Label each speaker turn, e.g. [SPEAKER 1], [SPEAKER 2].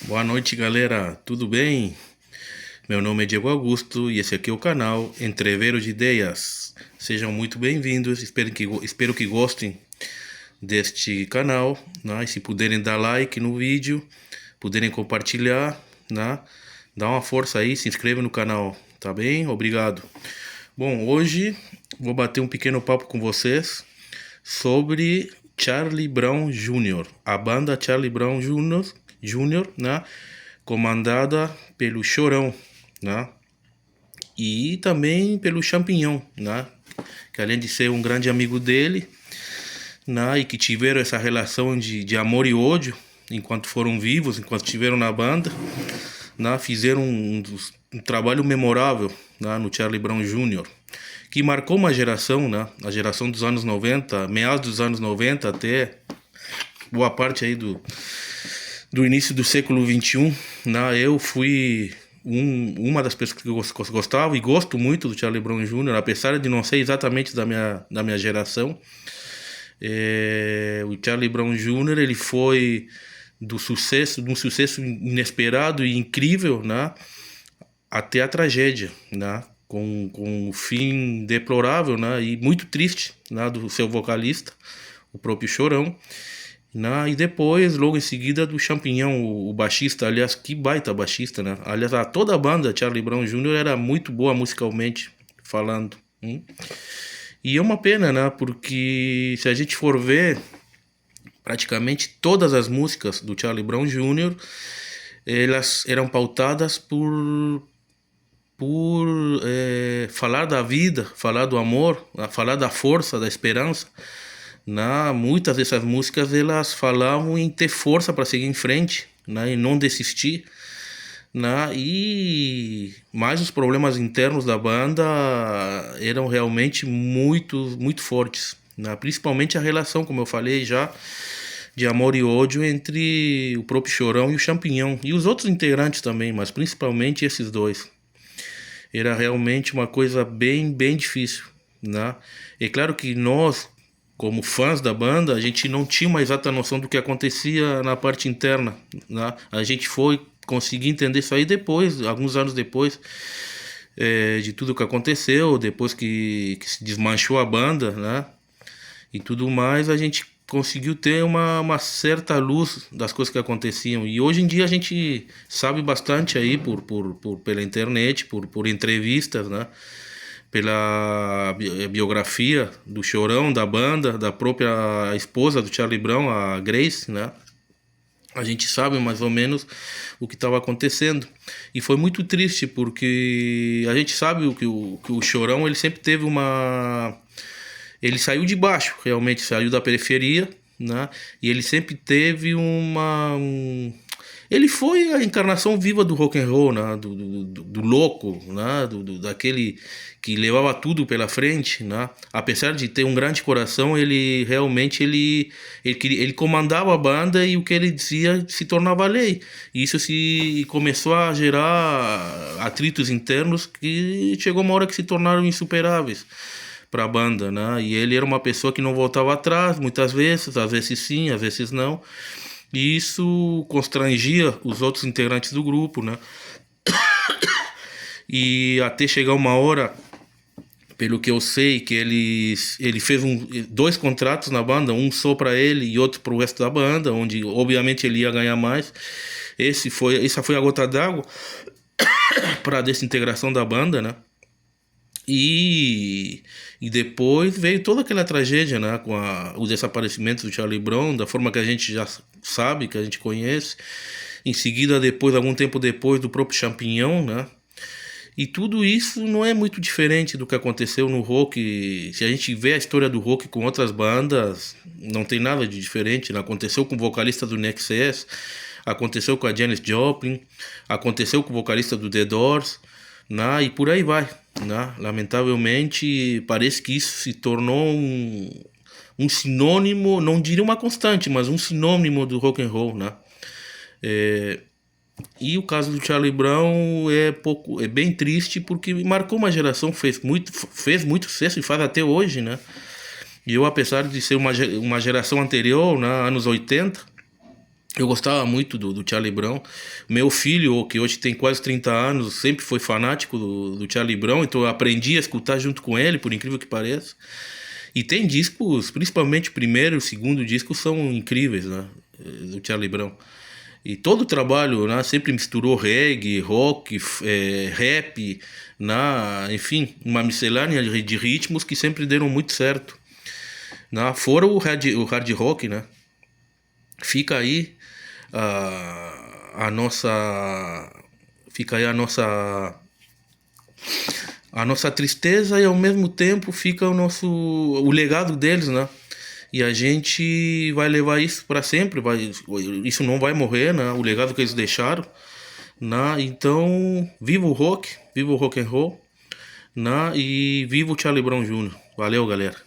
[SPEAKER 1] Boa noite, galera. Tudo bem? Meu nome é Diego Augusto e esse aqui é o canal Entreveiro de Ideias. Sejam muito bem-vindos. Espero que gostem deste canal, né? E se puderem dar like no vídeo, puderem compartilhar, né? Dá uma força aí, se inscreva no canal, tá bem? Obrigado. Bom, hoje vou bater um pequeno papo com vocês sobre Charlie Brown Jr., a banda Charlie Brown Jr., né? Comandada pelo Chorão, né? E também pelo Champignon, né? Que além de ser um grande amigo dele, né? E que tiveram essa relação de amor e ódio enquanto foram vivos, enquanto estiveram na banda, né? Fizeram um trabalho memorável, né? No Charlie Brown Jr., que marcou uma geração, né? A geração dos anos 90, meados dos anos 90 até boa parte aí do início do século XXI, né? Eu fui uma das pessoas que gostava e gosto muito do Charlie Brown Jr., apesar de não ser exatamente da minha geração. O Charlie Brown Jr., ele foi de um sucesso inesperado e incrível, né? Até a tragédia, né? Com um fim deplorável, né? E muito triste, né? Do seu vocalista, o próprio Chorão. E depois, logo em seguida, do Champignon, o baixista, aliás, que baita baixista, né? Aliás, toda a banda Charlie Brown Jr. era muito boa musicalmente falando. E é uma pena, né? Porque se a gente for ver, praticamente todas as músicas do Charlie Brown Jr., elas eram pautadas por falar da vida, falar do amor, falar da força, da esperança. Muitas dessas músicas elas falavam em ter força para seguir em frente, né, e não desistir, né, e mais os problemas internos da banda eram realmente muito muito fortes, né, principalmente a relação, como eu falei já, de amor e ódio entre o próprio Chorão e o Champignon e os outros integrantes também, mas principalmente esses dois. Era realmente uma coisa bem bem difícil, né? É claro que nós, como fãs da banda, a gente não tinha uma exata noção do que acontecia na parte interna, né? A gente foi conseguir entender isso aí depois, alguns anos depois, de tudo que aconteceu, depois que se desmanchou a banda, né? E tudo mais, a gente conseguiu ter uma certa luz das coisas que aconteciam. E hoje em dia a gente sabe bastante aí pela internet, por entrevistas, né? Pela biografia do Chorão, da banda, da própria esposa do Charlie Brown, a Grace, né? A gente sabe mais ou menos o que estava acontecendo. E foi muito triste, porque a gente sabe que o Chorão, ele sempre teve uma... Ele saiu de baixo, realmente, saiu da periferia, né? E ele sempre teve ele foi a encarnação viva do rock and roll, né? Do louco, né? Daquele que levava tudo pela frente, né? Apesar de ter um grande coração, ele realmente ele comandava a banda e o que ele dizia se tornava lei. E isso se começou a gerar atritos internos que chegou uma hora que se tornaram insuperáveis para a banda, né? E ele era uma pessoa que não voltava atrás, muitas vezes, às vezes sim, às vezes não. E isso constrangia os outros integrantes do grupo, né? E até chegar uma hora, pelo que eu sei, que ele fez dois contratos na banda, um só para ele e outro para o resto da banda, onde obviamente ele ia ganhar mais. Essa foi a gota d'água para a desintegração da banda, né? E depois veio toda aquela tragédia, né, com o desaparecimento do Charlie Brown, da forma que a gente já sabe, que a gente conhece. Em seguida, depois, algum tempo depois, do próprio Champignon, né? E tudo isso não é muito diferente do que aconteceu no rock. Se a gente vê a história do rock com outras bandas, não tem nada de diferente, né? Aconteceu com o vocalista do NXS, aconteceu com a Janis Joplin, aconteceu com o vocalista do The Doors, né? E por aí vai, né? Lamentavelmente, parece que isso se tornou um sinônimo, não diria uma constante, mas um sinônimo do rock and roll, né? E o caso do Charlie Brown é bem triste porque marcou uma geração, fez muito sucesso e faz até hoje, né? E eu, apesar de ser uma geração anterior, né, anos 80, Eu gostava muito do Charlie Brown. Meu filho, que hoje tem quase 30 anos, sempre foi fanático do Charlie Brown, então eu aprendi a escutar junto com ele, por incrível que pareça. E tem discos, principalmente o primeiro e o segundo disco, são incríveis, né? Do Charlie Brown. E todo o trabalho, né, sempre misturou reggae, rock, rap, né, enfim, uma miscelânea de ritmos que sempre deram muito certo. Né? Fora o hard rock, né? Fica aí a nossa fica aí a nossa tristeza e ao mesmo tempo fica o legado deles, né? E a gente vai levar isso para sempre, isso não vai morrer, né? O legado que eles deixaram, né? Então, viva o rock and roll, né? E viva o Charlie Brown Jr. Valeu, galera.